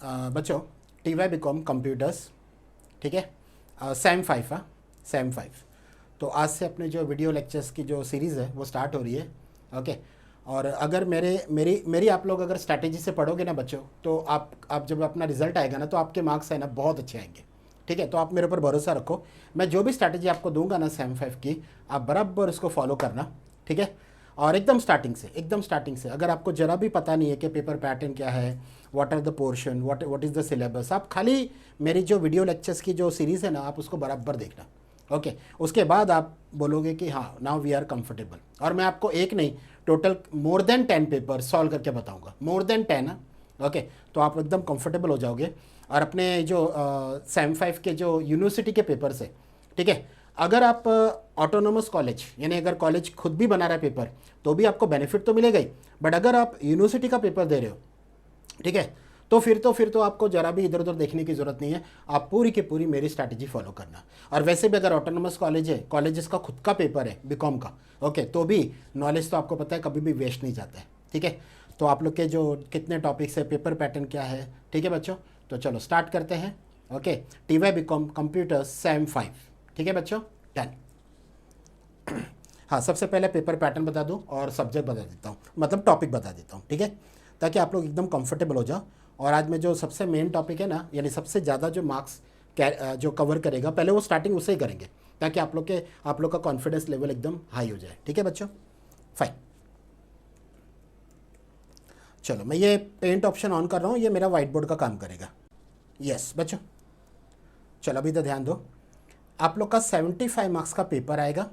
बच्चों TY BCom computers, ठीक है, सेम 5, हाँ सेम 5। तो आज से अपने जो वीडियो लेक्चर्स की जो सीरीज़ है वो स्टार्ट हो रही है। ओके, और अगर मेरी आप लोग अगर स्ट्रैटेजी से पढ़ोगे ना बच्चों, तो आप जब अपना रिजल्ट आएगा ना तो आपके मार्क्स है ना बहुत अच्छे आएंगे। ठीक है, तो आप मेरे ऊपर भरोसा रखो। मैं जो भी स्ट्रैटेजी आपको दूंगा ना सेम 5 की, आप बराबर उसको फॉलो करना। ठीक है, और एकदम स्टार्टिंग से अगर आपको ज़रा भी पता नहीं है कि पेपर पैटर्न क्या है, what are the portion, what is the syllabus, आप खाली मेरी जो वीडियो लेक्चर्स की जो सीरीज़ है ना आप उसको बराबर देखना। ओके, उसके बाद आप बोलोगे कि हाँ नाउ वी आर कंफर्टेबल। और मैं आपको एक नहीं, total more than 10 paper solve करके बताऊंगा, मोर देन 10 ना। ओके, तो आप एकदम कंफर्टेबल हो जाओगे। और अपने जो सेम 5 के जो यूनिवर्सिटी के पेपर्स है, ठीक है, अगर आप ऑटोनोमस कॉलेज यानी अगर कॉलेज खुद भी बना रहा है पेपर तो भी आपको बेनिफिट तो मिलेगा ही, बट अगर आप यूनिवर्सिटी का पेपर दे रहे हो, ठीक है, तो फिर तो आपको जरा भी इधर उधर देखने की ज़रूरत नहीं है। आप पूरी की पूरी मेरी स्ट्रैटेजी फॉलो करना। और वैसे भी अगर ऑटोनोमस कॉलेज है, कॉलेजेस का खुद का पेपर है बीकॉम का, ओके, तो भी नॉलेज तो आपको पता है कभी भी वेस्ट नहीं जाता है। ठीक है, तो आप लोग के जो कितने टॉपिक्स है, पेपर पैटर्न क्या है, ठीक है बच्चों, तो चलो स्टार्ट करते हैं। Okay, TY BCom computers same 5, ठीक है बच्चों, डन। हाँ, सबसे पहले पेपर पैटर्न बता दूं और सब्जेक्ट बता देता हूँ, मतलब टॉपिक बता देता हूँ, ठीक है, ताकि आप लोग एकदम कंफर्टेबल हो जाओ। और आज में जो सबसे मेन टॉपिक है ना, यानी सबसे ज़्यादा जो मार्क्स जो कवर करेगा, पहले वो स्टार्टिंग उससे ही करेंगे, ताकि आप लोग का कॉन्फिडेंस लेवल एकदम हाई हो जाए। ठीक है बच्चों, फाइन। चलो मैं ये पेंट ऑप्शन ऑन कर रहा हूँ, ये मेरा वाइट बोर्ड का काम करेगा। यस बच्चों, चलो अभी तो ध्यान दो। आप लोग का 75 मार्क्स का पेपर आएगा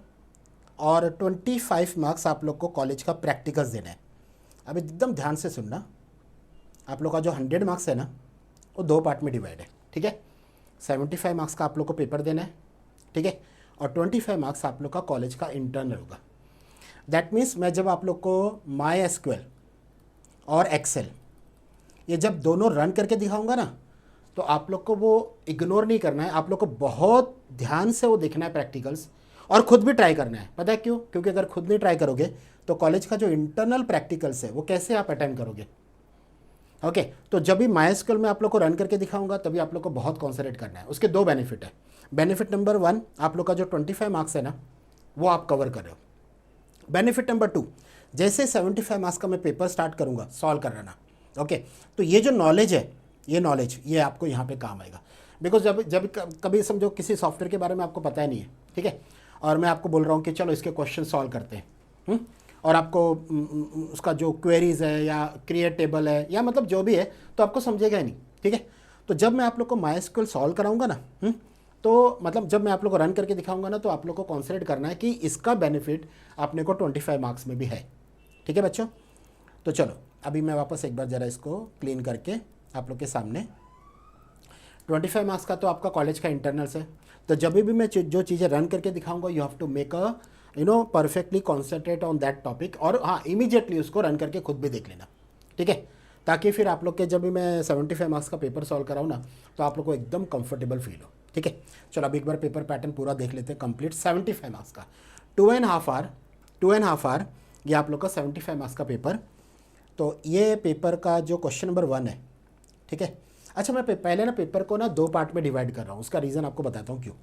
और 25 मार्क्स आप लोग को कॉलेज का प्रैक्टिकल्स देना है। अब एकदम ध्यान से सुनना, आप लोग का जो 100 मार्क्स है ना वो 2 पार्ट में डिवाइड है। ठीक है, 75 मार्क्स का आप लोग को पेपर देना है, ठीक है, और 25 मार्क्स आप लोग का कॉलेज का इंटरनल होगा। दैट मीन्स मैं जब आप लोग को माई एसक्यूएल और एक्सेल ये जब दोनों रन करके दिखाऊंगा ना, तो आप लोग को वो इग्नोर नहीं करना है, आप लोग को बहुत ध्यान से वो देखना है प्रैक्टिकल्स, और ख़ुद भी ट्राई करना है। पता है क्यों? क्योंकि अगर खुद नहीं ट्राई करोगे तो कॉलेज का जो इंटरनल प्रैक्टिकल्स है वो कैसे आप अटेम्प्ट करोगे। ओके, तो जब भी माइस्कल में आप लोग को रन करके दिखाऊंगा तभी आप लोग को बहुत कॉन्सेंट्रेट करना है। उसके 2 बेनिफिट है। बेनिफिट नंबर 1, आप लोग का जो 25 मार्क्स है ना वो आप कवर कर रहे हो। बेनिफिट नंबर 2, जैसे 75 मार्क्स का मैं पेपर स्टार्ट करूंगा सॉल्व कर रहा, ओके, तो ये जो नॉलेज है, ये आपको यहाँ पे काम आएगा। बिकॉज जब कभी समझो किसी सॉफ्टवेयर के बारे में आपको पता ही नहीं है, ठीक है, और मैं आपको बोल रहा हूँ कि चलो इसके क्वेश्चन सॉल्व करते हैं, और आपको उसका जो क्वेरीज है या क्रिएट टेबल है या मतलब जो भी है तो आपको समझेगा ही नहीं। ठीक है, तो जब मैं आप लोग को माइस्क्यूएल सॉल्व कराऊंगा ना, तो मतलब जब मैं आप लोग को रन करके दिखाऊंगा ना, तो आप लोग को कॉन्सेंट्रेट करना है कि इसका बेनिफिट अपने को 25 मार्क्स में भी है। ठीक है बच्चों, तो चलो अभी मैं वापस एक बार ज़रा इसको क्लीन करके आप लोग के सामने, 25 मार्क्स का तो आपका कॉलेज का इंटरनल्स है। तो जब भी मैं जो चीज़ें रन करके दिखाऊंगा, you have to make a perfectly concentrate on that topic, और हाँ इमीडिएटली उसको रन करके खुद भी देख लेना। ठीक है, ताकि फिर आप लोग के जब भी मैं 75 मार्क्स का पेपर सॉल्व कराऊँ ना, तो आप लोग को एकदम कंफर्टेबल फील हो। ठीक है, चलो अभी एक बार पेपर पैटर्न पूरा देख लेते हैं कंप्लीट। 75 मार्क्स का 2.5 आवर ये आप लोग का 75 मार्क्स का पेपर। तो ये पेपर का जो क्वेश्चन नंबर 1 है, ठीक है, अच्छा मैं पहले ना पेपर को ना 2 पार्ट में डिवाइड कर रहा हूँ, उसका रीज़न आपको बताता हूँ क्यों।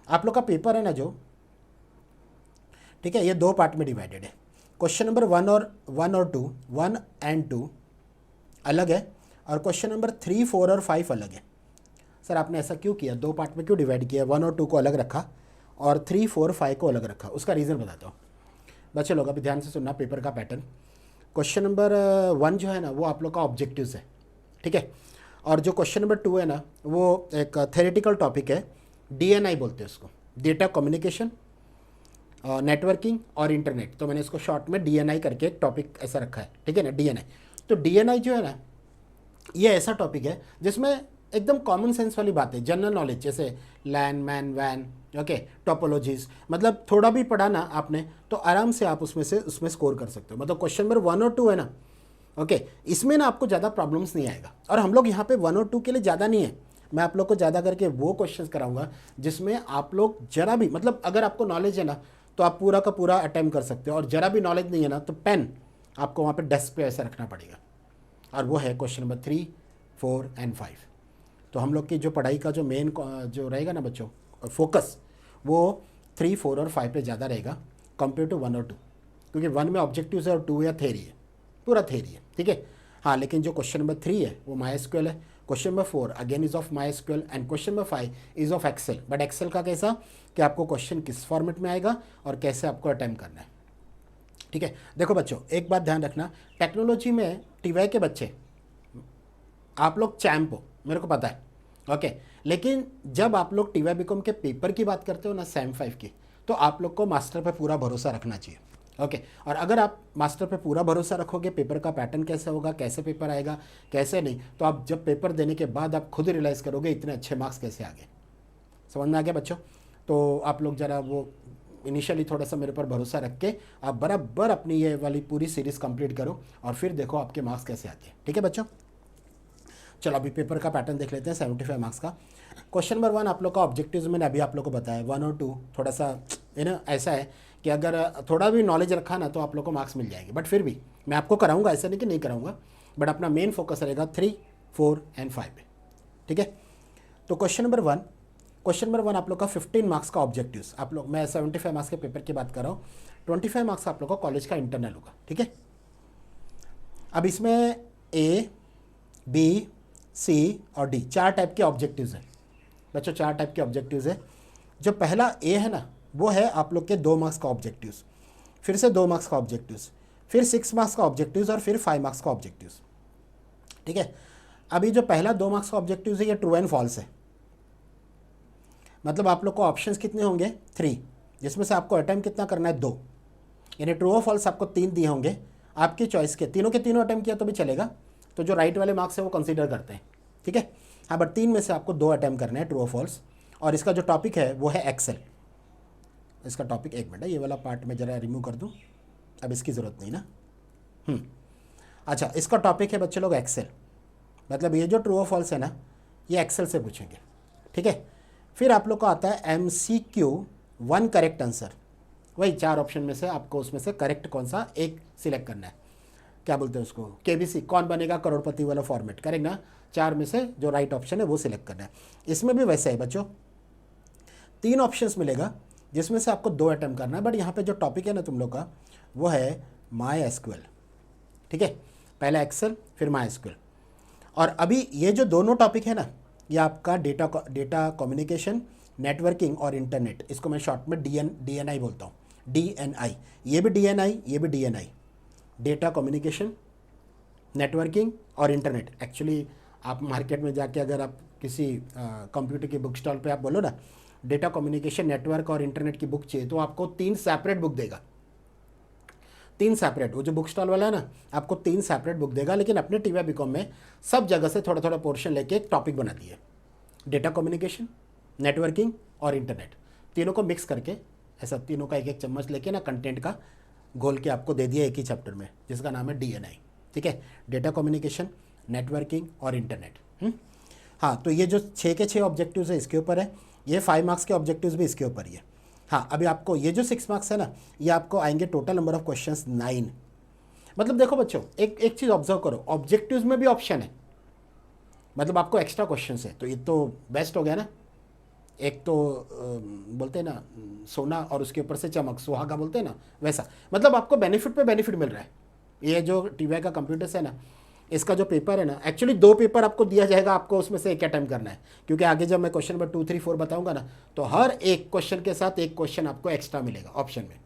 आप लोग का पेपर है ना जो, ठीक है, ये 2 पार्ट में डिवाइडेड है। क्वेश्चन नंबर 1 और 2, 1 एंड 2 अलग है, और क्वेश्चन नंबर 3, 4 और 5 अलग है। सर आपने ऐसा क्यों किया, 2 पार्ट में क्यों डिवाइड किया, 1 और 2 को अलग रखा और 3, 4, 5 को अलग रखा? उसका रीज़न बताता हूँ। बच्चे लोग अभी ध्यान से सुनना पेपर का पैटर्न। क्वेश्चन नंबर 1 जो है ना वो आप लोग का ऑब्जेक्टिव्स है, ठीक है, और जो क्वेश्चन नंबर 2 है ना वो एक थेरेटिकल टॉपिक है, DNI बोलते हैं उसको, डेटा कम्युनिकेशन, नेटवर्किंग और इंटरनेट। तो मैंने इसको शॉर्ट में DNI करके एक टॉपिक ऐसा रखा है, ठीक है ना, DNI। तो DNI जो है ना ये ऐसा टॉपिक है जिसमें एकदम कॉमन सेंस वाली बात है, जनरल नॉलेज, जैसे लैन मैन वैन, ओके, टोपोलॉजीज, मतलब थोड़ा भी पढ़ा ना आपने तो आराम से आप उसमें स्कोर कर सकते हो। मतलब क्वेश्चन नंबर 1 और 2 है ना, ओके, इसमें ना आपको ज़्यादा प्रॉब्लम्स नहीं आएगा। और हम लोग यहाँ पे 1 और 2 के लिए ज़्यादा नहीं है, मैं आप लोग को ज़्यादा करके वो क्वेश्चंस कराऊंगा जिसमें आप लोग जरा भी, मतलब अगर आपको नॉलेज है ना तो आप पूरा का पूरा अटेम्प्ट कर सकते हो, और जरा भी नॉलेज नहीं है ना तो पेन आपको वहाँ पे डेस्क पे ऐसा रखना पड़ेगा। और वो है क्वेश्चन नंबर 3, 4 एंड 5। तो हम लोग की जो पढ़ाई का जो मेन जो रहेगा ना बच्चों फोकस, वो 3, 4 और 5 पे ज़्यादा रहेगा कंपेयर टू 1 और 2, क्योंकि 1 में ऑब्जेक्टिव्स है और 2 या थेरी है, पूरा थेरी है, ठीक है। हाँ, लेकिन जो क्वेश्चन नंबर 3 है वो माई एसक्यूएल है, question number 4 again is of MySQL and question number 5 is of Excel. But Excel का कैसा कि आपको क्वेश्चन किस फॉर्मेट में आएगा और कैसे आपको अटेम्प्ट करना है, ठीक है। देखो बच्चों, एक बात ध्यान रखना, टेक्नोलॉजी में टीवाई के बच्चे आप लोग चैम्प हो, मेरे को पता है, ओके। लेकिन जब आप लोग टीवाई बीकॉम के पेपर की बात करते हो ना, सेम 5 की, तो आप लोग को मास्टर पे पूरा भरोसा रखना चाहिए, ओके। और अगर आप मास्टर पे पूरा भरोसा रखोगे, पेपर का पैटर्न कैसे होगा, कैसे पेपर आएगा, कैसे नहीं, तो आप जब पेपर देने के बाद आप खुद रियलाइज़ करोगे इतने अच्छे मार्क्स कैसे आ गए। समझ में आ गया बच्चों? तो आप लोग ज़रा वो इनिशियली थोड़ा सा मेरे पर भरोसा रख के आप बराबर अपनी ये वाली पूरी सीरीज़ कंप्लीट करो और फिर देखो आपके मार्क्स कैसे आते हैं, ठीक है बच्चों। चलो अभी पेपर का पैटर्न देख लेते हैं 75 मार्क्स का। क्वेश्चन नंबर 1 आप लोग का ऑब्जेक्टिव्स मैंने अभी आप लोग को बताया, 1 और 2 थोड़ा सा ऐसा है कि अगर थोड़ा भी नॉलेज रखा ना तो आप लोग को मार्क्स मिल जाएंगे। बट फिर भी मैं आपको कराऊंगा, ऐसा नहीं कि नहीं कराऊंगा, बट अपना मेन फोकस रहेगा 3, 4 एंड 5 पे, ठीक है। तो क्वेश्चन नंबर 1 आप लोग का 15 मार्क्स का ऑब्जेक्टिव्स, आप लोग, मैं 75 मार्क्स के पेपर की बात कर रहा हूँ, 25 मार्क्स आप लोग का कॉलेज का इंटरनल होगा, ठीक है। अब इसमें ए, बी, सी और डी 4 टाइप के ऑब्जेक्टिव्स हैं बच्चों, 4 टाइप के ऑब्जेक्टिव्स है। जो पहला ए है ना, वो है आप लोग के 2 मार्क्स का ऑब्जेक्टिव्स, फिर से 2 मार्क्स का ऑब्जेक्टिव्स, फिर 6 मार्क्स का ऑब्जेक्टिव्स और फिर 5 मार्क्स का ऑब्जेक्टिव्स, ठीक है। अभी जो पहला 2 मार्क्स का ऑब्जेक्टिव्स है ये ट्रू एंड फॉल्स है, मतलब आप लोग को ऑप्शंस कितने होंगे 3, जिसमें से आपको अटेम्प्ट कितना करना है 2, यानी ट्रू और फॉल्स आपको 3 दिए होंगे, आपकी चॉइस के तीनों अटेम्प्ट किया तो भी चलेगा, तो जो राइट वाले मार्क्स है वो कंसीडर करते हैं, ठीक है। हाँ, बट 3 में से आपको 2 अटेम्प्ट करना है ट्रू और फॉल्स, और इसका जो टॉपिक है वो है एक्सेल। इसका टॉपिक, एक मिनट है, ये वाला पार्ट मैं ज़रा रिमूव कर दूँ, अब इसकी ज़रूरत नहीं ना। अच्छा, इसका टॉपिक है बच्चे लोग एक्सेल, मतलब ये जो ट्रू और फॉल्स है ना ये एक्सेल से पूछेंगे, ठीक है। फिर आप लोग को आता है MCQ 1 करेक्ट आंसर, वही 4 ऑप्शन में से आपको उसमें से करेक्ट कौन सा एक सिलेक्ट करना है, क्या बोलते हैं उसको, KBC, कौन बनेगा करोड़पति वाला फॉर्मेट, करेक्ट ना। 4 में से जो राइट ऑप्शन है वो सिलेक्ट करना है। इसमें भी वैसे है बच्चों, 3 ऑप्शंस मिलेगा जिसमें से आपको 2 अटेम्प्ट करना है, बट यहाँ पे जो टॉपिक है ना तुम लोग का वो है माई एसक्यूएल, ठीक है। पहला एक्सेल फिर माई एसक्यूएल, और अभी ये जो दोनों टॉपिक है ना ये आपका डेटा कम्युनिकेशन, नेटवर्किंग और इंटरनेट, इसको मैं शॉर्ट में DNI बोलता हूँ, DNI, ये भी DNI, ये भी DNI, डेटा कम्युनिकेशन, नेटवर्किंग और इंटरनेट। एक्चुअली आप मार्केट में जाके अगर आप किसी कंप्यूटर की बुक स्टॉल पे आप बोलो ना डेटा कम्युनिकेशन, नेटवर्क और इंटरनेट की बुक चाहिए, तो आपको 3 सेपरेट बुक देगा, 3 सेपरेट, वो जो बुक स्टॉल वाला है ना आपको 3 सेपरेट बुक देगा, लेकिन अपने टीवाई बीकॉम में सब जगह से थोड़ा थोड़ा पोर्शन लेके एक टॉपिक बना दिए, डेटा कम्युनिकेशन, नेटवर्किंग और इंटरनेट, तीनों को मिक्स करके ऐसा तीनों का एक चम्मच लेके ना कंटेंट का घोल के आपको दे दिया एक ही चैप्टर में, जिसका नाम है DNI, ठीक है, डेटा कम्युनिकेशन, नेटवर्किंग और इंटरनेट। हाँ, तो ये जो 6 के 6 ऑब्जेक्टिव्स है इसके ऊपर है, ये 5 मार्क्स के ऑब्जेक्टिव्स भी इसके ऊपर ही है। हाँ, अभी आपको ये जो 6 मार्क्स है ना ये आपको आएंगे टोटल नंबर ऑफ क्वेश्चंस 9। मतलब देखो बच्चों, एक चीज़ ऑब्जर्व करो, ऑब्जेक्टिव्स में भी ऑप्शन है, मतलब आपको एक्स्ट्रा क्वेश्चंस है, तो ये तो बेस्ट हो गया ना। एक तो बोलते हैं ना सोना और उसके ऊपर से चमक, सुहागा बोलते हैं ना, वैसा, मतलब आपको बेनिफिट पे बेनिफिट मिल रहा है। ये जो टीवाई का कंप्यूटर्स है ना, इसका जो पेपर है ना, एक्चुअली 2 पेपर आपको दिया जाएगा, आपको उसमें से एक अटेम्प्ट करना है, क्योंकि आगे जब मैं क्वेश्चन नंबर 2, 3, 4 बताऊंगा ना तो हर एक क्वेश्चन के साथ एक क्वेश्चन आपको एक्स्ट्रा मिलेगा ऑप्शन में।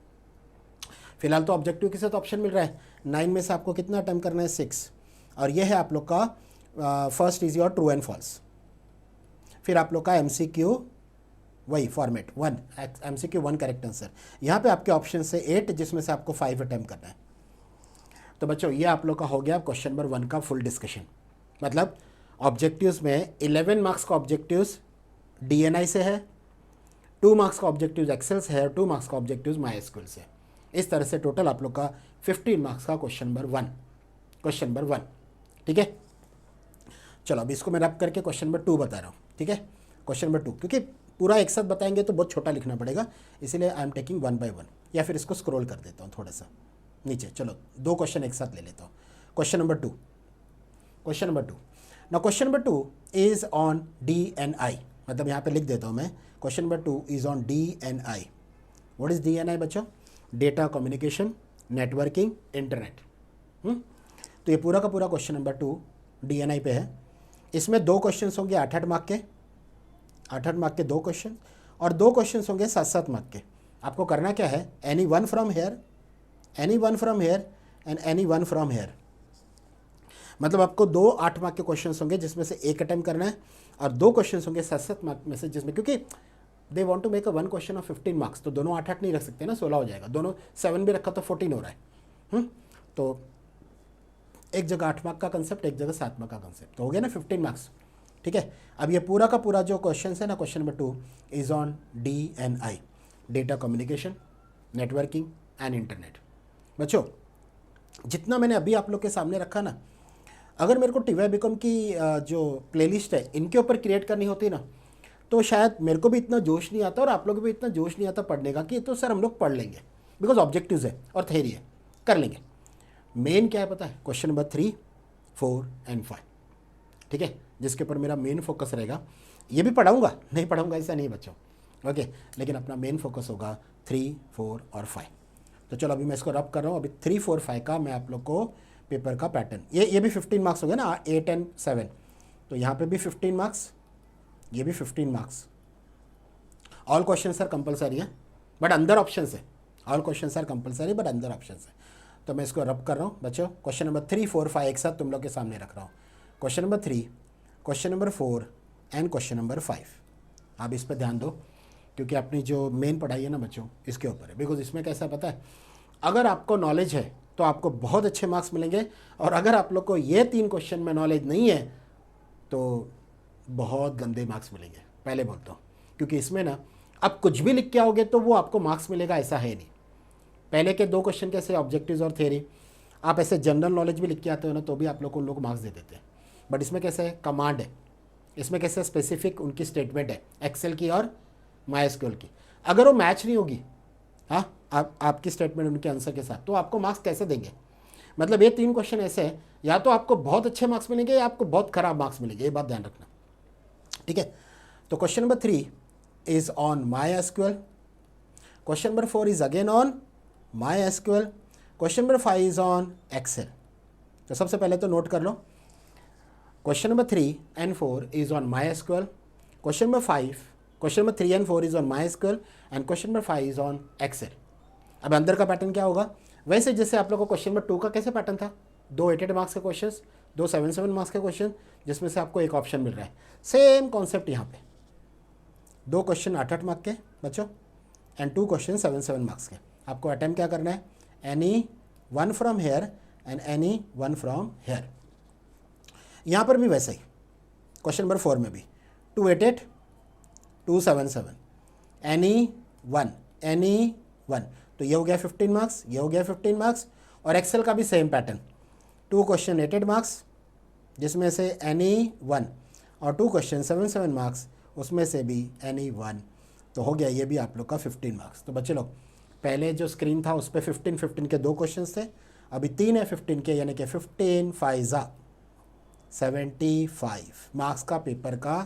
फिलहाल तो ऑब्जेक्टिव के साथ ऑप्शन मिल रहा है, 9 में से आपको कितना अटेम्प्ट करना है 6, और ये है आप लोग का first is your true and false. फिर आप लोग का MCQ वही फॉर्मेट 1, MCQ 1 करेक्ट आंसर, यहाँ पे आपके ऑप्शन से 8 जिसमें से आपको 5 अटेम्प्ट करना है। तो बच्चों ये आप लोग का हो गया क्वेश्चन नंबर 1 का फुल डिस्कशन। मतलब ऑब्जेक्टिव्स में 11 मार्क्स का ऑब्जेक्टिव्स DNI से है, 2 मार्क्स का ऑब्जेक्टिव्स एक्सेल से है, 2 मार्क्स का ऑब्जेक्टिव्स माई एसक्यूएल से। इस तरह से टोटल आप लोग का 15 मार्क्स का क्वेश्चन नंबर 1, ठीक है। चलो अब इसको मैं रैप करके क्वेश्चन नंबर 2 बता रहा हूँ, ठीक है। क्वेश्चन नंबर 2, क्योंकि पूरा एक साथ बताएंगे तो बहुत छोटा लिखना पड़ेगा, इसलिए आई एम टेकिंग 1 बाय 1, या फिर इसको स्क्रॉल कर देता हूँ थोड़ा सा नीचे। चलो 2 क्वेश्चन एक साथ ले लेता हूँ। क्वेश्चन नंबर 2, ना question number 2 is on DNI, मतलब यहाँ पे लिख देता हूँ मैं, question number 2 is on DNI. What is DNI बच्चों? Data communication networking internet. तो ये पूरा का पूरा क्वेश्चन नंबर 2 DNI पे है. इसमें 2 क्वेश्चन होंगे 8-8 मार्क के, 8-8 मार्क के 2 क्वेश्चन, और 2 क्वेश्चन होंगे 7-7 मार्क के. आपको करना क्या है, any one from here, any one from here and any one from here. मतलब आपको 2 8 मार्क के क्वेश्चन होंगे जिसमें से एक अटेम्प्ट करना है, और 2 क्वेश्चन होंगे 7-7 मार्क में से, जिसमें क्योंकि they want to make a one question of 15 marks, तो दोनों 8-8 नहीं रख सकते ना, 16 हो जाएगा. दोनों 7 भी रखा तो 14 हो रहा है. तो एक जगह 8 मार्क का कंसेप्ट, एक जगह 7 मार्क का कंसेप्ट, तो हो गया ना 15 मार्क्स. ठीक है. अब ये पूरा का पूरा जो क्वेश्चन है ना, question number 2 is on DNI, data communication networking and internet. बच्चों जितना मैंने अभी आप लोग के सामने रखा ना, अगर मेरे को TY BCom की जो प्लेलिस्ट है इनके ऊपर क्रिएट करनी होती ना, तो शायद मेरे को भी इतना जोश नहीं आता और आप लोग को भी इतना जोश नहीं आता पढ़ने का कि तो सर हम लोग पढ़ लेंगे, बिकॉज ऑब्जेक्टिव्स है और थ्योरी है, कर लेंगे. मेन क्या है पता है? Question number 3, 4 and 5. ठीक है, जिसके ऊपर मेरा मेन फोकस रहेगा. ये भी पढ़ाऊँगा, नहीं पढ़ाऊँगा ऐसा नहीं बच्चों, ओके, लेकिन अपना मेन फोकस होगा 3, 4 और 5. तो चलो अभी मैं इसको रब कर रहा हूँ. अभी 3, 4, 5 का मैं आप लोग को पेपर का पैटर्न, ये भी 15 मार्क्स हो गए ना, 8 एंड 7. तो यहाँ पे भी 15 मार्क्स, ये भी 15 marks. All question are compulsory है बट अंदर ऑप्शन है. All question are compulsory but अंदर ऑप्शन है. तो मैं इसको रब कर रहा हूँ बच्चों. क्वेश्चन नंबर 3, 4, 5 एक साथ तुम लोग के सामने रख रहा हूँ. Question number 3, question number 4 and question number 5. आप इस पर ध्यान दो क्योंकि अपनी जो मेन पढ़ाई है ना बच्चों इसके ऊपर है. बिकॉज इसमें कैसा पता है, अगर आपको नॉलेज है तो आपको बहुत अच्छे मार्क्स मिलेंगे, और अगर आप लोग को ये 3 क्वेश्चन में नॉलेज नहीं है तो बहुत गंदे मार्क्स मिलेंगे, पहले बोलता हूँ. क्योंकि इसमें ना आप कुछ भी लिख के आओगे तो वो आपको मार्क्स मिलेगा ऐसा है नहीं. पहले के 2 क्वेश्चन कैसे ऑब्जेक्टिव्स और थ्योरी, आप ऐसे जनरल नॉलेज भी लिख के आते हो ना तो भी आप लोग को लोग मार्क्स दे देते हैं. बट इसमें कैसे है, कमांड है, इसमें कैसे स्पेसिफिक उनकी स्टेटमेंट है एक्सेल की और MySQL की. अगर वो मैच नहीं होगी हाँ आपकी स्टेटमेंट उनके आंसर के साथ, तो आपको मार्क्स कैसे देंगे? मतलब ये 3 क्वेश्चन ऐसे हैं, या तो आपको बहुत अच्छे मार्क्स मिलेंगे या आपको बहुत खराब मार्क्स मिलेंगे, ये बात ध्यान रखना. ठीक है. तो question number 3 is on MySQL, question number 4 is again on MySQL, question number 5 is on Excel. तो सबसे पहले तो नोट कर लो, question number 3 and 4 is on MySQL, question number 5, question number 3 and 4 is on MySQL and question number 5 is on Excel. अब अंदर का pattern क्या होगा? वैसे जैसे आप लोग को क्वेश्चन नंबर 2 का कैसे पैटर्न था, 2 8-8 मार्क्स के क्वेश्चन, 2 7-7 मार्क्स के क्वेश्चन, जिसमें से आपको एक ऑप्शन मिल रहा है. सेम कॉन्सेप्ट यहाँ पे, 2 क्वेश्चन 8-8 मार्क के बच्चों एंड 2 क्वेश्चन 7-7 मार्क्स के. आपको अटेम्प्ट क्या करना है, any one from here and any one from here. यहाँ पर भी वैसे ही क्वेश्चन नंबर 4 में भी 2 8-8, 2 7-7, एनी वन. तो ये हो गया 15 मार्क्स, ये हो गया 15 मार्क्स. और एक्सेल का भी सेम पैटर्न, 2 क्वेश्चन 8-8 मार्क्स जिसमें से एनी वन, और 2 क्वेश्चन 7-7 मार्क्स उसमें से भी एनी वन. तो हो गया ये भी आप लोग का 15 मार्क्स. तो बच्चे लोग पहले जो स्क्रीन था उस पर 15 के 2 क्वेश्चन थे, अभी 3 है 15 के, यानी कि 15 5 75 मार्क्स का पेपर का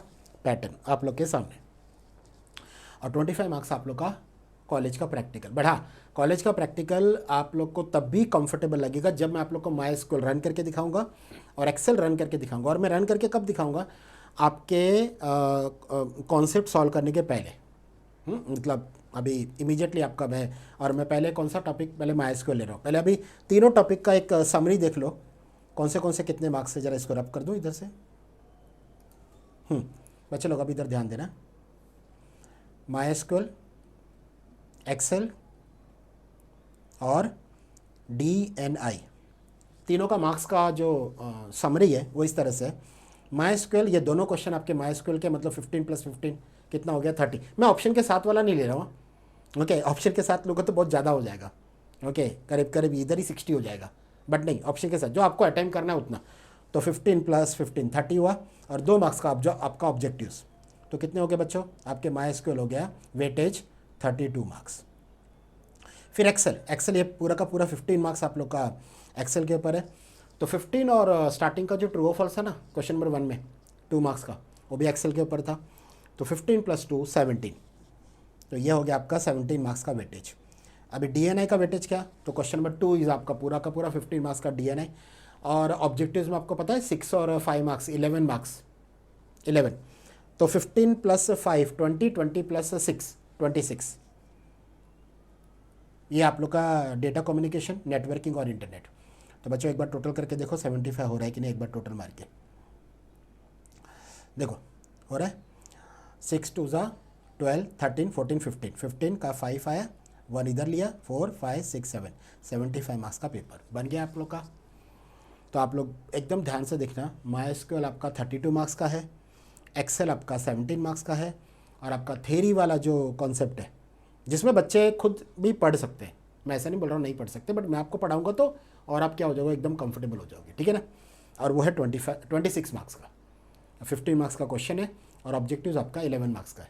पैटर्न आप लोग के सामने, और 25 मार्क्स आप लोग का कॉलेज का प्रैक्टिकल. बट हाँ, कॉलेज का प्रैक्टिकल आप लोग को तब भी कंफर्टेबल लगेगा जब मैं आप लोग को MySQL रन करके दिखाऊंगा और एक्सेल रन करके दिखाऊंगा. और मैं रन करके कब दिखाऊंगा, आपके कॉन्सेप्ट सॉल्व करने के पहले. मतलब अभी इमीडिएटली आपका मैं, और मैं पहले कौन सा टॉपिक, पहले MySQL ले रहा हूँ. पहले अभी तीनों टॉपिक का एक समरी देख लो, कौन से कितने मार्क्स से. ज़रा इसको रब कर दो इधर से. बच्चे लोग अभी इधर ध्यान देना, MySQL, एक्सेल और DNI, तीनों का मार्क्स का जो समरी है वो इस तरह से है. MySQL, ये दोनों क्वेश्चन आपके MySQL के, मतलब 15 + 15 कितना हो गया 30. मैं ऑप्शन के साथ वाला नहीं ले रहा हूँ, ओके. ऑप्शन के साथ लोगों तो बहुत ज़्यादा हो जाएगा, ओके, करीब करीब इधर ही 60 हो जाएगा. बट नहीं, ऑप्शन के साथ जो आपको अटेम्प्ट करना है उतना. तो 15 + 15 30 हुआ, और 2 मार्क्स का जो आपका ऑब्जेक्टिव्स. तो कितने हो गए बच्चों आपके MySQL हो गया वेटेज 32 मार्क्स. फिर एक्सेल, ये पूरा का पूरा 15 मार्क्स आप लोग का एक्सेल के ऊपर है. तो 15 और स्टार्टिंग का जो ट्रू और फॉल्स है ना क्वेश्चन नंबर 1 में 2 मार्क्स का, वो भी एक्सेल के ऊपर था। तो 15 + 2 17, तो ये हो गया आपका 17 मार्क्स का वेटेज। अभी डीएनए का वेटेज क्या, तो क्वेश्चन नंबर 2 इज आपका पूरा का पूरा 15 मार्क्स का डीएनए, और ऑब्जेक्टिव्स में आपको पता है 6 और 5 मार्क्स 11 मार्क्स 11, तो 15 + 5 20, 20 + 6 26, ये आप लोग का डेटा कम्युनिकेशन, नेटवर्किंग और इंटरनेट। तो बच्चों एक बार टोटल करके देखो 75 हो रहा है कि नहीं, एक बार टोटल मार के देखो हो रहा है। 6 × 2 = 12 13 14 15, 15 का 5 आया, 1 इधर लिया, 4 5 6 7, 75 मार्क्स का पेपर बन गया आप लोग का। तो आप लोग एकदम ध्यान से देखना, MySQL आपका 32 मार्क्स का है, एक्सेल आपका 17 मार्क्स का है, और आपका थेरी वाला जो कॉन्सेप्ट है जिसमें बच्चे खुद भी पढ़ सकते हैं, मैं ऐसा नहीं बोल रहा हूँ नहीं पढ़ सकते, बट मैं आपको पढ़ाऊँगा तो और आप क्या हो जाओगे, एकदम कंफर्टेबल हो जाओगे, ठीक है ना। और वो है 26 मार्क्स का, 15 मार्क्स का क्वेश्चन है, और ऑब्जेक्टिव्स आपका 11 मार्क्स का है।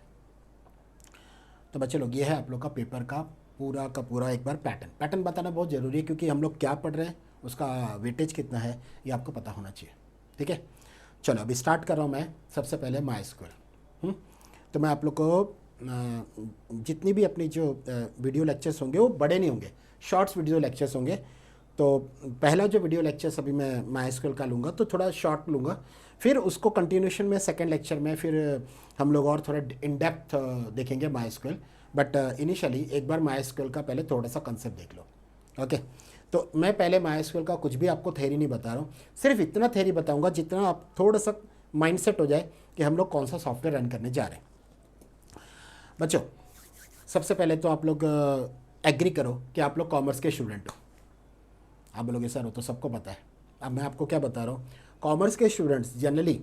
तो बच्चे लोग ये है आप लोग का पेपर का पूरा एक बार पैटर्न बताना बहुत ज़रूरी है, क्योंकि हम लोग क्या पढ़ रहे हैं, उसका वेटेज कितना है, ये आपको पता होना चाहिए, ठीक है। चलो अभी स्टार्ट कर रहा हूँ मैं। सबसे पहले MySQL, तो मैं आप लोग को जितनी भी अपनी जो वीडियो लेक्चर्स होंगे वो बड़े नहीं होंगे, शॉर्ट्स वीडियो लेक्चर्स होंगे। तो पहला जो वीडियो लेक्चर्स अभी मैं MySQL का लूँगा तो थोड़ा शॉर्ट लूँगा, फिर उसको कंटिन्यूशन में सेकंड लेक्चर में फिर हम लोग और थोड़ा इन डेप्थ देखेंगे MySQL। बट इनिशियली एक बार MySQL का पहले थोड़ा सा कंसेप्ट देख लो, ओके। तो मैं पहले MySQL का कुछ भी आपको थ्योरी नहीं बता रहा हूँ, सिर्फ इतना थ्योरी बताऊँगा जितना आप थोड़ा सा माइंड सेट हो जाए कि हम लोग कौन सा सॉफ्टवेयर रन करने जा रहे हैं। बच्चों सबसे पहले तो आप लोग एग्री करो कि आप लोग कॉमर्स के स्टूडेंट हो। आप बोलोगे सर वो तो सबको पता है, अब मैं आपको क्या बता रहा हूँ, कॉमर्स के students generally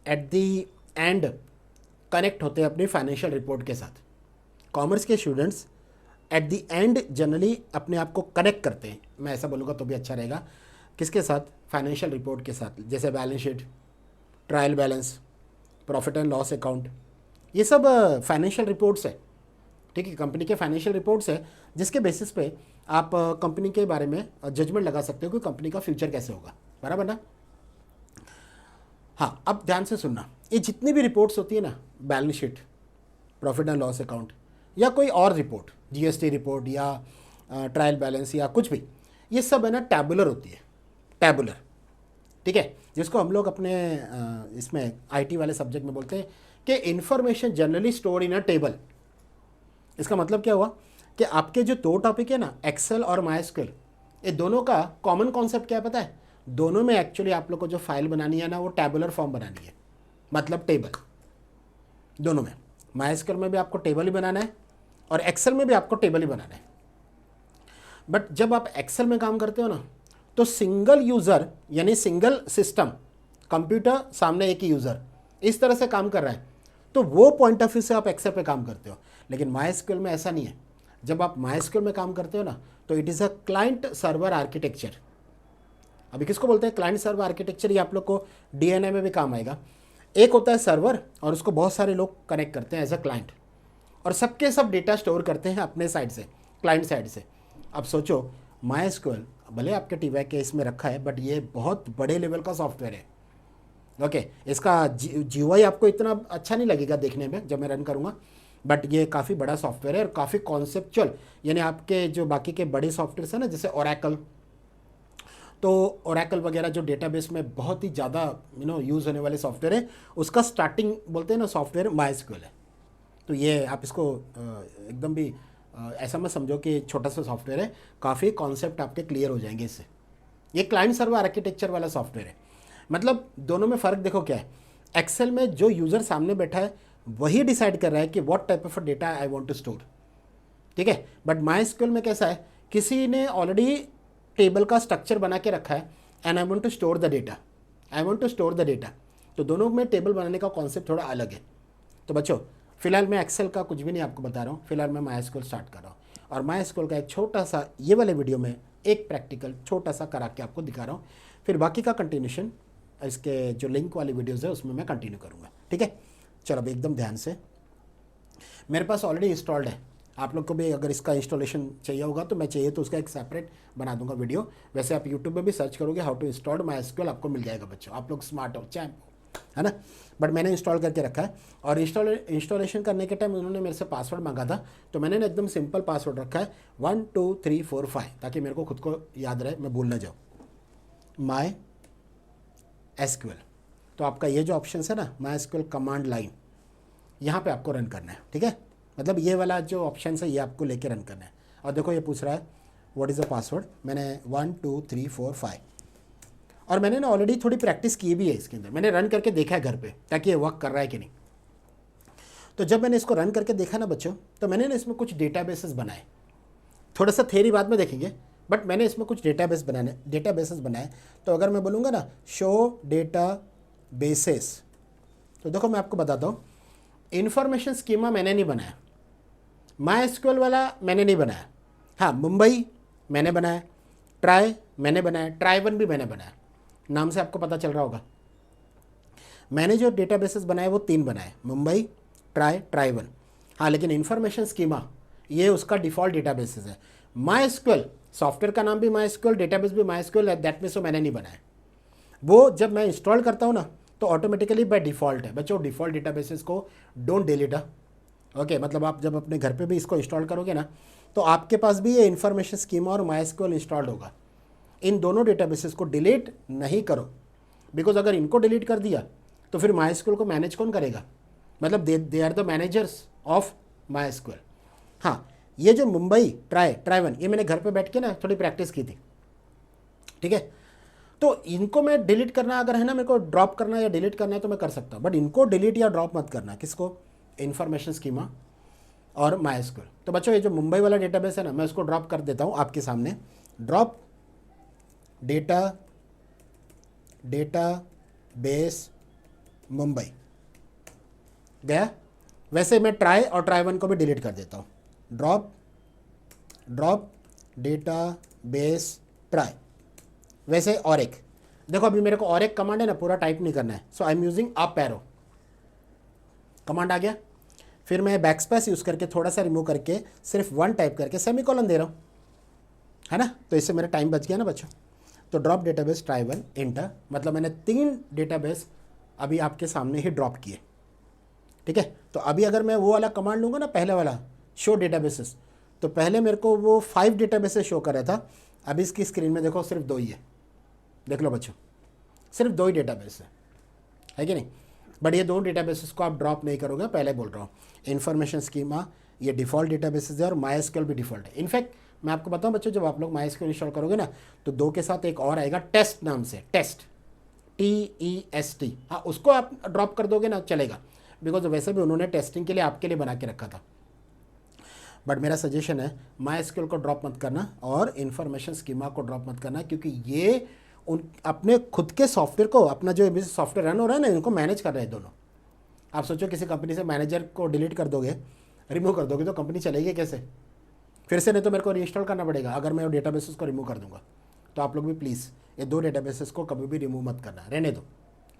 at the and connect होते हैं अपनी फाइनेंशियल रिपोर्ट के साथ। कॉमर्स के students at the and generally अपने आप को कनेक्ट करते हैं, मैं ऐसा बोलूँगा तो भी अच्छा रहेगा, किसके साथ, फाइनेंशियल रिपोर्ट के साथ, जैसे balance sheet, trial balance, profit and loss account, ये सब फाइनेंशियल रिपोर्ट्स है, ठीक है, कंपनी के फाइनेंशियल रिपोर्ट्स है, जिसके बेसिस पे आप कंपनी के बारे में जजमेंट लगा सकते हो कि कंपनी का फ्यूचर कैसे होगा, बराबर ना। हाँ अब ध्यान से सुनना, ये जितनी भी रिपोर्ट्स होती है ना, balance sheet, profit and loss account, या कोई और रिपोर्ट, जीएसटी रिपोर्ट या ट्रायल बैलेंस या कुछ भी, ये सब है ना टैबुलर होती है, टैबुलर, ठीक है, जिसको हम लोग अपने इसमें आईटी वाले सब्जेक्ट में बोलते हैं कि information generally store in a table. इसका मतलब क्या हुआ कि आपके जो दो टॉपिक है ना, एक्सेल और MySQL, ये दोनों का कॉमन कॉन्सेप्ट क्या है पता है, दोनों में एक्चुअली आप लोग को जो फाइल बनानी है ना वो टैबुलर फॉर्म बनानी है, मतलब टेबल। दोनों में, MySQL में भी आपको टेबल ही बनाना है और एक्सेल में भी आपको टेबल ही बनाना है। बट जब आप एक्सेल में काम करते हो ना, तो सिंगल यूज़र यानी सिंगल सिस्टम, कंप्यूटर सामने एक ही यूज़र, इस तरह से काम कर रहा है, तो वो पॉइंट ऑफ व्यू से आप एक्सेल पे काम करते हो। लेकिन MySQL में ऐसा नहीं है। जब आप MySQL में काम करते हो ना, तो it is a client server architecture. अभी किसको बोलते हैं क्लाइंट सर्वर आर्किटेक्चर, ये आप लोग को डीएनए में भी काम आएगा। एक होता है सर्वर और उसको बहुत सारे लोग कनेक्ट करते हैं एज अ क्लाइंट, और सबके सब डेटा स्टोर करते हैं अपने साइड से, क्लाइंट साइड से। अब सोचो MySQL भले आपके टीवैक के इसमें रखा है, बट ये बहुत बड़े लेवल का सॉफ्टवेयर है, ओके। इसका जीयूआई आपको इतना अच्छा नहीं लगेगा देखने में जब मैं रन करूँगा, बट ये काफ़ी बड़ा सॉफ्टवेयर है और काफ़ी कॉन्सेप्चुअल, यानी आपके जो बाकी के बड़े सॉफ्टवेयर हैं ना, जैसे ओरेकल, तो ओरेकल वगैरह जो डेटाबेस में बहुत ही ज़्यादा यूज़ होने वाले सॉफ्टवेयर है, उसका स्टार्टिंग बोलते हैं ना सॉफ्टवेयर MySQL है। तो ये आप इसको एकदम भी ऐसा मत समझो कि छोटा सा सॉफ्टवेयर है, काफ़ी कॉन्सेप्ट आपके क्लियर हो जाएंगे इससे। ये क्लाइंट सर्वर आर्किटेक्चर वाला सॉफ्टवेयर है। मतलब दोनों में फ़र्क देखो क्या है, एक्सेल में जो यूज़र सामने बैठा है वही डिसाइड कर रहा है कि what type of data I want to store, ठीक है। बट MySQL में कैसा है, किसी ने ऑलरेडी टेबल का स्ट्रक्चर बना के रखा है and I want to store the data, I want to store the data. तो दोनों में टेबल बनाने का कॉन्सेप्ट थोड़ा अलग है। तो बच्चों फिलहाल मैं एक्सेल का कुछ भी नहीं आपको बता रहा हूँ, फिलहाल मैं MySQL स्टार्ट कर रहा हूँ, और MySQL का एक छोटा सा ये वाले वीडियो में एक प्रैक्टिकल छोटा सा करा के आपको दिखा रहा हूँ, फिर बाकी का कंटिन्यूशन इसके जो लिंक वाली वीडियोज़ है उसमें मैं कंटिन्यू करूँगा, ठीक है। चलो अब एकदम ध्यान से, मेरे पास ऑलरेडी इंस्टॉल्ड है आप लोग को भी अगर इसका इंस्टॉलेशन चाहिए होगा तो मैं चाहिए तो उसका एक सेपरेट बना दूंगा वीडियो। वैसे आप यूट्यूब में भी सर्च करोगे हाउ टू इंस्टॉल MySQL, आपको मिल जाएगा बच्चों। आप लोग स्मार्ट हो चाहे, है ना। बट मैंने इंस्टॉल करके रखा है, और इंस्टॉलेशन करने के टाइम उन्होंने मेरे से पासवर्ड मांगा था, तो मैंने ना एकदम सिंपल पासवर्ड रखा है 1 2 3 4 5, ताकि मेरे को खुद को याद रहे, मैं भूल ना जाऊँ। MySQL, तो आपका ये जो ऑप्शन है ना MySQL कमांड लाइन, यहाँ पे आपको रन करना है, ठीक है। मतलब ये वाला जो ऑप्शन है ये आपको लेके रन करना है। और देखो ये पूछ रहा है व्हाट इज़ द पासवर्ड, मैंने 1 2 3 4 5, और मैंने ना ऑलरेडी थोड़ी प्रैक्टिस की भी है इसके अंदर, मैंने रन करके देखा है घर पे ताकि ये वर्क कर रहा है कि नहीं। तो जब मैंने इसको रन करके देखा ना बच्चों, तो मैंने ना इसमें कुछ डेटाबेसेस बनाए, थोड़ा सा थ्योरी बाद में देखेंगे, बट मैंने इसमें कुछ डेटाबेसेस बनाए। तो अगर मैं बोलूँगा ना शो डेटाबेसेस, तो देखो मैं आपको बताता हूँ, इन्फॉर्मेशन स्कीमा मैंने नहीं बनाया, MySQL वाला मैंने नहीं बनाया, हाँ मुंबई मैंने बनाया, ट्राई मैंने बनाया, ट्राई1 भी मैंने बनाया, नाम से आपको पता चल रहा होगा। मैंने जो डेटाबेसेस बनाए वो 3 बनाए, मुंबई, ट्राई1। हाँ लेकिन इन्फॉर्मेशन स्कीमा ये उसका डिफ़ॉल्ट डेटाबेसेस है। MySQL सॉफ्टवेयर का नाम भी MySQL, डेटाबेस भी MySQL है, दैट मीन्स वो मैंने नहीं बनाया। वो जब मैं इंस्टॉल करता हूँ ना तो ऑटोमेटिकली बाय डिफ़ॉल्ट है बच्चों, डिफ़ॉल्ट डेटाबेसेस को डोंट डिलीट। ओके, मतलब आप जब अपने घर पे भी इसको इंस्टॉल करोगे ना तो आपके पास भी ये इन्फॉर्मेशन स्कीमा और MySQL इंस्टॉल्ड होगा। इन दोनों डेटाबेसेस को डिलीट नहीं करो, बिकॉज अगर इनको डिलीट कर दिया तो फिर MySQL को मैनेज कौन करेगा, मतलब they are the managers of MySQL। हाँ, ये जो मुंबई ट्राई1 ये मैंने घर पे बैठ के ना थोड़ी प्रैक्टिस की थी, ठीक है। तो इनको मैं डिलीट करना अगर है ना, मेरे को ड्रॉप करना या डिलीट करना है तो मैं कर सकता हूँ, बट इनको डिलीट या ड्रॉप मत करना। किसको? इन्फॉर्मेशन स्कीमा और MySQL। तो बच्चों ये जो मुंबई वाला डेटाबेस है ना, मैं उसको ड्रॉप कर देता हूँ आपके सामने। ड्रॉप डेटाबेस मुंबई गया। वैसे मैं ट्राई और ट्राई1 को भी डिलीट कर देता हूँ। Drop database try. वैसे और एक देखो, अभी मेरे को और एक कमांड है ना, पूरा टाइप नहीं करना है, so I am using up arrow command आ गया। फिर मैं बैकस्पेस यूज़ करके थोड़ा सा रिमूव करके सिर्फ 1 टाइप करके सेमीकोलन दे रहा हूँ, है ना। तो इससे मेरा टाइम बच गया ना बच्चों। तो ड्रॉप डेटाबेस ट्राई1 इंटर, मतलब मैंने 3 डेटाबेस अभी आपके सामने ही ड्रॉप किए, ठीक है। तो अभी अगर मैं वो वाला कमांड लूँगा ना, पहले वाला शो डेटाबेसेस, तो पहले मेरे को वो 5 डेटाबेसेस शो कर रहा था, अभी इसकी स्क्रीन में देखो सिर्फ 2 ही है। देख लो बच्चों, सिर्फ 2 ही डेटाबेस है कि नहीं। बट ये 2 डेटाबेसेस को आप ड्रॉप नहीं करोगे, पहले बोल रहा हूँ। इन्फॉर्मेशन स्कीमा ये डिफ़ॉल्ट डेटाबेसेस है और MySQL भी डिफ़ॉल्ट है। इनफैक्ट मैं आपको बताऊँ बच्चों, जब आप लोग MySQL इंस्टॉल करोगे ना तो 2 के साथ एक और आएगा टेस्ट नाम से, टेस्ट TEST। हाँ, उसको आप ड्रॉप कर दोगे ना चलेगा, बिकॉज वैसे भी उन्होंने टेस्टिंग के लिए आपके लिए बना के रखा था। बट मेरा सजेशन है MySQL को ड्रॉप मत करना और इन्फॉर्मेशन स्कीमा को ड्रॉप मत करना, क्योंकि ये उन अपने खुद के सॉफ्टवेयर को, अपना जो सॉफ्टवेयर रन हो रहा है ना, इनको मैनेज कर रहे हैं दोनों। आप सोचो किसी कंपनी से मैनेजर को डिलीट कर दोगे, रिमूव कर दोगे, तो कंपनी चलेगी कैसे? फिर से नहीं तो मेरे को रीइंस्टॉल करना पड़ेगा अगर मैं डेटाबेसेस को रिमूव कर दूंगा। तो आप लोग भी प्लीज़ ये 2 डेटाबेसेस को कभी भी रिमूव मत करना, रहने दो,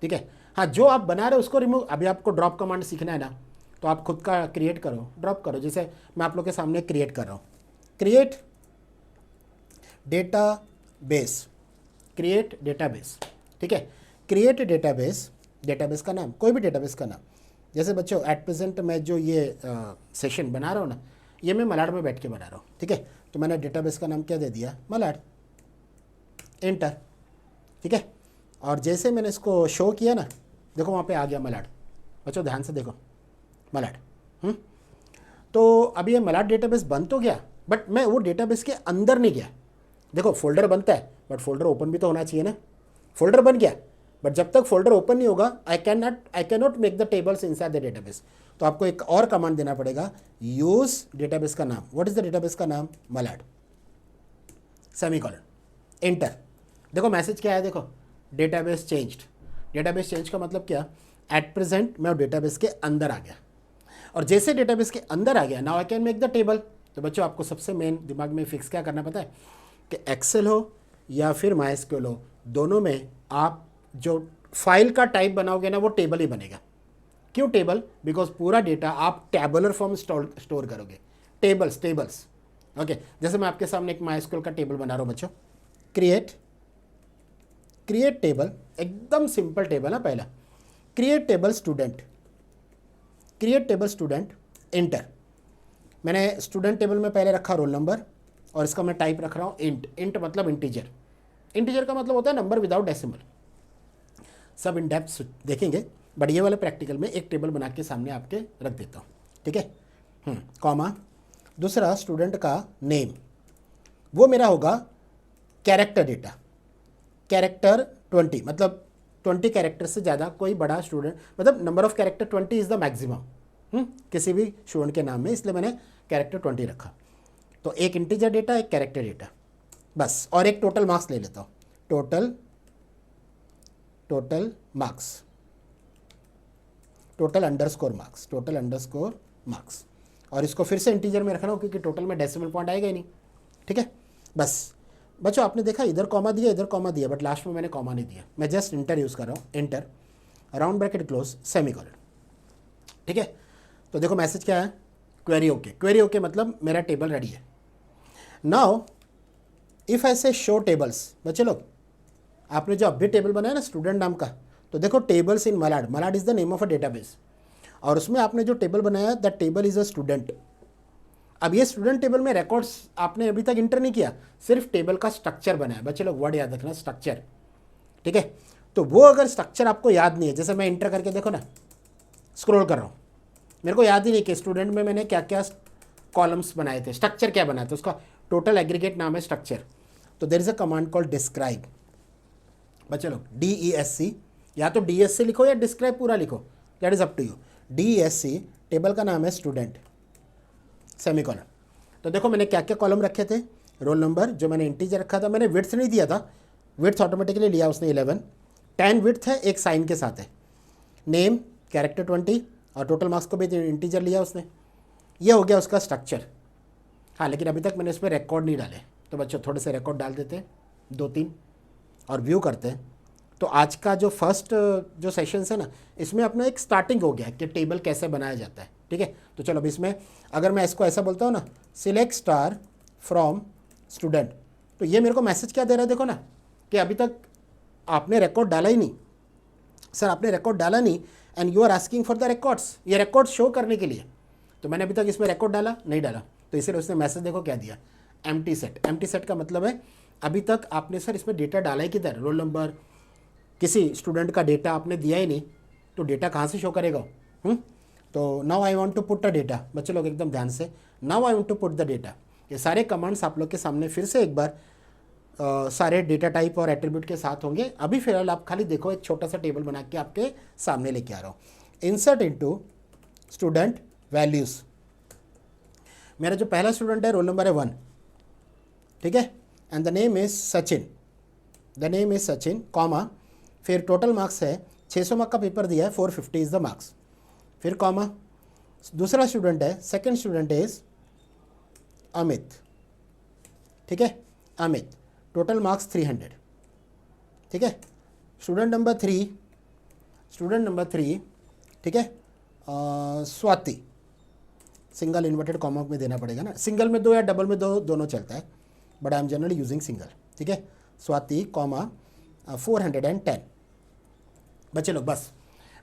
ठीक है। हाँ, जो आप बना रहे हो उसको रिमूव, अभी आपको ड्रॉप कमांड सीखना है ना, तो आप खुद का क्रिएट करो, ड्रॉप करो। जैसे मैं आप लोग के सामने क्रिएट कर रहा हूँ, क्रिएट डेटाबेस, ठीक है। क्रिएट डेटाबेस का नाम, कोई भी डेटाबेस का नाम। जैसे बच्चों एट प्रेजेंट मैं जो ये सेशन बना रहा हूँ ना, ये मैं मलाड में बैठ के बना रहा हूँ, ठीक है। तो मैंने डेटाबेस का नाम क्या दे दिया, मलाड, एंटर, ठीक है। और जैसे मैंने इसको शो किया ना, देखो वहाँ पे आ गया मलाड। बच्चों ध्यान से देखो, मलाड। तो अभी ये मलाड डेटाबेस बन तो गया, बट मैं वो डेटाबेस के अंदर नहीं गया। देखो फोल्डर बनता है, बट फोल्डर ओपन भी तो होना चाहिए ना। फोल्डर बन गया, बट जब तक फोल्डर ओपन नहीं होगा I can not make the tables inside the database. तो आपको एक और कमांड देना पड़ेगा, यूज डेटाबेस का नाम। व्हाट इज द डेटाबेस का नाम? Malad, semicolon, enter. देखो मैसेज क्या है, देखो डेटाबेस चेंज्ड। डेटाबेस चेंज का मतलब क्या? एट प्रेजेंट मैं डेटाबेस के अंदर आ गया, और जैसे डेटाबेस के अंदर आ गया, now I can make the table. तो बच्चों आपको सबसे मेन दिमाग में फिक्स क्या करना पता है कि एक्सेल हो या फिर MySQL हो, दोनों में आप जो फाइल का टाइप बनाओगे ना वो टेबल ही बनेगा। क्यों टेबल? बिकॉज पूरा डेटा आप टेबुलर फॉर्म स्टोर करोगे, टेबल्स टेबल्स ओके। जैसे मैं आपके सामने एक माइस्क्यूएल का टेबल बना रहा हूँ बच्चों, क्रिएट टेबल, एकदम सिंपल टेबल है। पहला क्रिएट टेबल स्टूडेंट इंटर। मैंने स्टूडेंट टेबल में पहले रखा रोल नंबर और इसका मैं टाइप रख रहा हूँ इंट मतलब इंटीजर का मतलब होता है नंबर विदाउट डेसिमल। सब इन डेप्थ देखेंगे, बट ये वाले प्रैक्टिकल में एक टेबल बना के सामने आपके रख देता हूँ, ठीक है। कॉमा, दूसरा स्टूडेंट का नेम, वो मेरा होगा कैरेक्टर डेटा, कैरेक्टर 20, मतलब 20 कैरेक्टर से ज़्यादा कोई बड़ा स्टूडेंट, मतलब number of character 20 is the maximum किसी भी स्टूडेंट के नाम में, इसलिए मैंने कैरेक्टर 20 रखा। तो एक इंटीजर डेटा, एक कैरेक्टर डेटा, बस। और एक टोटल मार्क्स ले लेता हूँ, total marks, total underscore marks, और इसको फिर से इंटीजर में रखना हो क्योंकि टोटल में डेसिमल पॉइंट आएगा ही नहीं, ठीक है। बस बच्चों, आपने देखा इधर कॉमा दिया, बट लास्ट में मैंने कॉमा नहीं दिया, मैं जस्ट इंटर यूज़ कर रहा हूँ, inter round bracket close semicolon, ठीक है। तो देखो मैसेज क्या है, क्वेरी ओके मतलब मेरा टेबल रेडी है। नाउ इफ आई से शो टेबल्स, बच्चे लोग आपने जो अभी टेबल बनाया ना स्टूडेंट नाम का, तो देखो tables in Malad is the name of a database, और उसमें आपने जो टेबल बनाया the table is a student. अब ये स्टूडेंट टेबल में रिकॉर्ड्स आपने अभी तक इंटर नहीं किया, सिर्फ टेबल का स्ट्रक्चर बनाया। बच्चे लोग वर्ड याद रखना, स्ट्रक्चर, ठीक है। तो वो अगर स्ट्रक्चर आपको याद नहीं है, जैसे मैं इंटर करके देखो ना, स्क्रॉल कर रहा हूँ, मेरे को याद ही नहीं कि स्टूडेंट में मैंने क्या क्या कॉलम्स बनाए थे, स्ट्रक्चर क्या बनाया था, उसका टोटल एग्रीगेट नाम है स्ट्रक्चर। तो there is a command called describe. बच्चे लोग DESC, या तो DSC लिखो या डिस्क्राइब पूरा लिखो, that is up to you. DESC table का नाम है स्टूडेंट सेमीकोलन। तो देखो मैंने क्या क्या कॉलम रखे थे, रोल नंबर जो मैंने इंटीजर रखा था, मैंने विड्थ नहीं दिया था, विड्थ ऑटोमेटिकली लिया उसने 11, 10 विड्थ है, एक साइन के साथ है, नेम कैरेक्टर 20, और टोटल मार्क्स को भी इंटीजर लिया उसने। ये हो गया उसका स्ट्रक्चर। हाँ, लेकिन अभी तक मैंने इसमें रिकॉर्ड नहीं डाले, तो बच्चों थोड़े से रिकॉर्ड डाल देते हैं, 2-3, और व्यू करते हैं। तो आज का जो फर्स्ट जो सेशंस है ना, इसमें अपना एक स्टार्टिंग हो गया कि टेबल कैसे बनाया जाता है, ठीक है। तो चलो अभी इसमें अगर मैं इसको ऐसा बोलता हूँ ना, सिलेक्ट स्टार फ्रॉम स्टूडेंट, तो ये मेरे को मैसेज क्या दे रहा है, देखो ना, कि अभी तक आपने रिकॉर्ड डाला ही नहीं। सर आपने रिकॉर्ड डाला नहीं and you are asking for the records, ये रिकॉर्ड शो करने के लिए। तो मैंने अभी तक इसमें रिकॉर्ड डाला नहीं डाला, तो इसलिए उसने मैसेज देखो क्या दिया, एम्प्टी सेट का मतलब है अभी तक आपने सर इसमें डेटा डाला ही किधर, रोल नंबर, किसी स्टूडेंट का डेटा आपने दिया ही नहीं, तो डेटा कहाँ से शो करेगा। तो now I want to put the data, बच्चे लोग एकदम ध्यान से, now I want to put the data. ये सारे कमांड्स आप लोग के सामने फिर से एक बार सारे डेटा टाइप और एट्रीब्यूट के साथ होंगे। अभी फिलहाल आप खाली देखो, एक छोटा सा टेबल बना के आपके सामने लेके आ रहा हूँ। इंसर्ट इनटू स्टूडेंट वैल्यूज़, मेरा जो पहला स्टूडेंट है रोल नंबर है 1, ठीक है, and the name is Sachin, comma, फिर टोटल मार्क्स है 600 मार्क का पेपर दिया है, 450 इज द मार्क्स, फिर कॉमा, दूसरा स्टूडेंट है, सेकंड स्टूडेंट इज अमित, ठीक है, अमित, टोटल मार्क्स 300, ठीक है। स्टूडेंट नंबर 3, ठीक है, स्वाति, सिंगल इन्वर्टेड कॉमा में देना पड़ेगा ना, सिंगल में 2 या डबल में 2 दोनों चलता है, but I am generally using single, ठीक है। स्वाति कॉमा 410। बच्चे लोग बस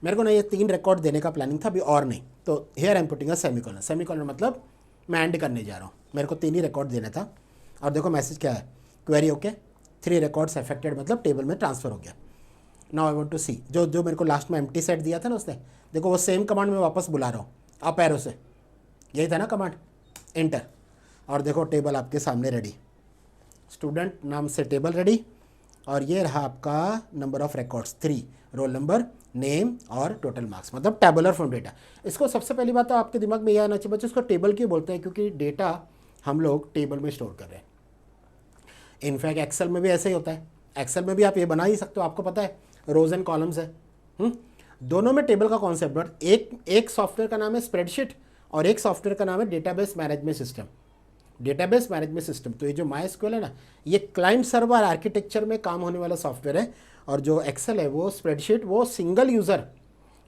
मेरे को ना ये 3 रिकॉर्ड देने का प्लानिंग था, अभी और नहीं, तो here I am putting a semicolon मतलब मैं एंड करने जा रहा हूँ, मेरे को 3 ही रिकॉर्ड देना था। और देखो मैसेज क्या है, क्वेरी ओके, 3 रिकॉर्ड्स अफेक्टेड, मतलब टेबल में ट्रांसफ़र हो गया। नाउ आई वांट टू सी, जो मेरे को लास्ट में एम्प्टी सेट दिया था ना उसने, देखो वो सेम कमांड में वापस बुला रहा हूँ, अप एरो से, यही था ना कमांड, एंटर, और देखो टेबल आपके सामने रेडी, स्टूडेंट नाम से टेबल रेडी, और ये रहा आपका number of records 3, roll number, name और टोटल मार्क्स, मतलब टेबुलर फॉर्म डेटा। इसको सबसे पहली बात तो आपके दिमाग में यह आना चाहिए बच्चों, इसको टेबल क्यों बोलते हैं, क्योंकि डेटा हम लोग टेबल में स्टोर कर रहे हैं। इनफैक्ट एक्सेल में भी ऐसे ही होता है, एक्सेल में भी आप ये बना ही सकते हो, आपको पता है रोज एंड कॉलम्स है। दोनों में टेबल का कॉन्सेप्ट, बट एक सॉफ्टवेयर का नाम है स्प्रेडशीट और एक सॉफ्टवेयर का नाम है डेटाबेस मैनेजमेंट सिस्टम। तो ये जो MySQL है ना, ये क्लाइंट सर्वर आर्किटेक्चर में काम होने वाला सॉफ्टवेयर है, और जो एक्सेल है वो स्प्रेडशीट, वो सिंगल यूज़र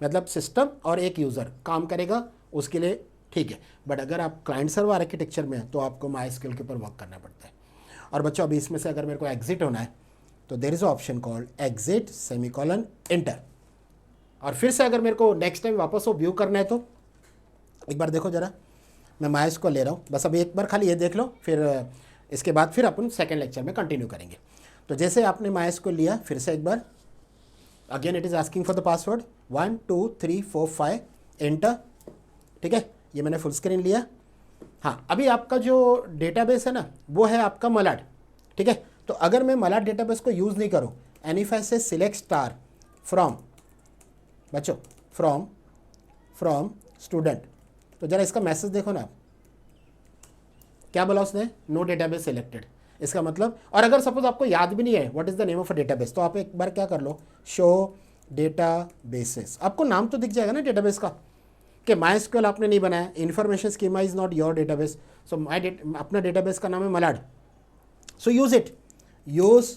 मतलब सिस्टम और एक यूज़र काम करेगा उसके लिए ठीक है। बट अगर आप क्लाइंट सर्वर आर्किटेक्चर में हैं तो आपको माइस्क्यूएल के ऊपर वर्क करना पड़ता है। और बच्चों अभी इसमें से अगर मेरे को एग्जिट होना है तो there is option called exit semicolon enter. और फिर से अगर मेरे को नेक्स्ट टाइम वापस वो व्यू करना है तो एक बार देखो जरा, मैं माइस्क्यूएल ले रहा हूँ, बस अभी एक बार खाली ये देख लो, फिर इसके बाद फिर अपन सेकेंड लेक्चर में कंटिन्यू करेंगे। तो जैसे आपने माइस्क्यूएल लिया, फिर से एक बार again it is asking for the password 1 2 3 4 5 enter. ठीक है, ये मैंने फुल स्क्रीन लिया। हाँ, अभी आपका जो डेटाबेस है ना वो है आपका मलाड। ठीक है, तो अगर मैं मलाड डेटाबेस को यूज़ नहीं करूँ, एनीफाई से सिलेक्ट स्टार फ्रॉम बच्चों फ्रॉम स्टूडेंट, तो जरा इसका मैसेज देखो ना आप, क्या बोला उसने, नो डेटाबेस सिलेक्टेड। इसका मतलब, और अगर सपोज आपको याद भी नहीं है what is the name of a database, तो आप एक बार क्या कर लो, शो डेटाबेसेस, आपको नाम तो दिख जाएगा ना डेटाबेस का, कि माइस्क्यूएल आपने नहीं बनाया, information schema is not your database, so अपना डेटाबेस का नाम है Malad, so use it, use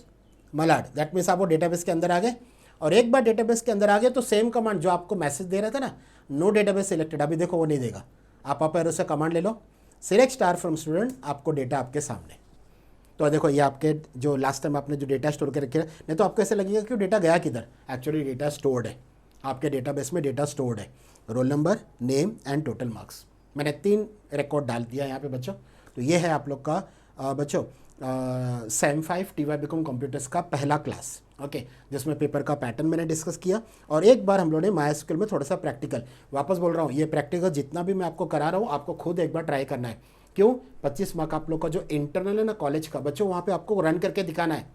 Malad, that means आप वो डेटाबेस के अंदर आ गए। और एक बार डेटाबेस के अंदर आ गए तो सेम कमांड जो आपको मैसेज दे रहा था ना, नो डेटाबेस सिलेक्टेड, अभी देखो वो नहीं देगा, आप अप एरो से कमांड ले लो, सिलेक्ट स्टार फ्रॉम स्टूडेंट, आपको डेटा आपके सामने। तो देखो ये आपके जो लास्ट टाइम आपने जो डेटा स्टोर कर रखे, नहीं तो आपको ऐसे लगेगा कि डेटा गया किधर, एक्चुअली डेटा स्टोर्ड है आपके डेटाबेस में, डेटा स्टोर्ड है, roll number, name and total marks. मैंने 3 रिकॉर्ड डाल दिया यहाँ पे बच्चों। तो ये है आप लोग का बच्चों sem 5 T Y BCom computers का पहला क्लास, ओके, जिसमें पेपर का पैटर्न मैंने डिस्कस किया, और एक बार हम लोगों ने माइस्क्यूएल में थोड़ा सा प्रैक्टिकल, वापस बोल रहा हूँ, ये प्रैक्टिकल जितना भी मैं आपको करा रहा हूँ आपको खुद एक बार ट्राई करना है। क्यों? 25 मार्क आप लोग का जो इंटरनल है ना कॉलेज का बच्चों, वहाँ पे आपको रन करके दिखाना है,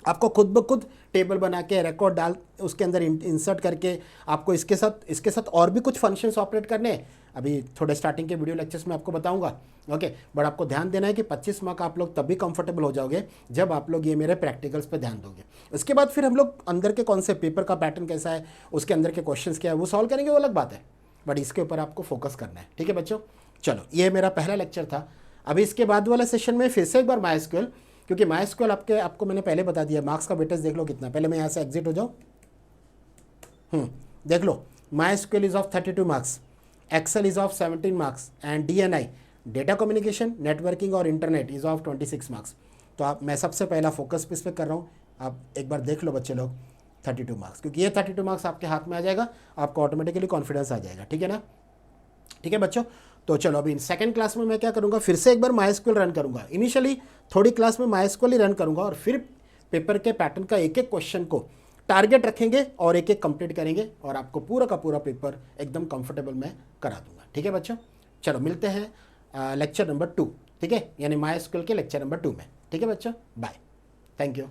आपको खुद ब खुद टेबल बना के रिकॉर्ड डाल उसके अंदर इंसर्ट करके आपको इसके साथ और भी कुछ फंक्शंस ऑपरेट करने हैं, अभी थोड़े स्टार्टिंग के वीडियो लेक्चर्स में आपको बताऊंगा, ओके। बट आपको ध्यान देना है कि 25 मार्क आप लोग तभी कंफर्टेबल हो जाओगे जब आप लोग ये मेरे प्रैक्टिकल्स पे ध्यान दोगे। उसके बाद फिर हम लोग अंदर के कौन से पेपर का पैटर्न कैसा है, उसके अंदर के क्वेश्चंस क्या है वो सॉल्व करेंगे, वो अलग बात है, बट इसके ऊपर आपको फोकस करना है। ठीक है बच्चों, चलो ये मेरा पहला लेक्चर था। अभी इसके बाद वाला सेशन में फिर से एक बार माइस्क्यूएल, क्योंकि माइस्क्यूएल आपको मैंने पहले बता दिया, मार्क्स का वेटेज देख लो कितना, पहले मैं यहाँ से एग्जिट हो जाऊँ, देख लो, MySQL is of 32 marks, Excel is of 17 marks and DNI data communication networking और इंटरनेट इज ऑफ 26 मार्क्स। तो आप, मैं सबसे पहला फोकस इस पर कर रहा हूँ, आप एक बार देख लो बच्चे लोग 32 मार्क्स, क्योंकि ये 32 मार्क्स आपके हाथ में आ जाएगा, आपको ऑटोमेटिकली कॉन्फिडेंस आ जाएगा। ठीक है ना, ठीक है बच्चों। तो चलो अभी सेकंड क्लास में मैं क्या करूँगा, फिर से एक बार माइस्क्यूएल रन करूँगा, इनिशियली थोड़ी क्लास में माइस्क्यूएल ही रन करूँगा, और फिर पेपर के पैटर्न का एक एक क्वेश्चन को टारगेट रखेंगे और एक एक कंप्लीट करेंगे, और आपको पूरा का पूरा पेपर एकदम कंफर्टेबल मैं करा दूंगा। ठीक है बच्चों, चलो मिलते हैं लेक्चर नंबर 2, ठीक है, यानी माइस्क्यूएल के लेक्चर नंबर 2 में। ठीक है बच्चों, बाय, थैंक यू।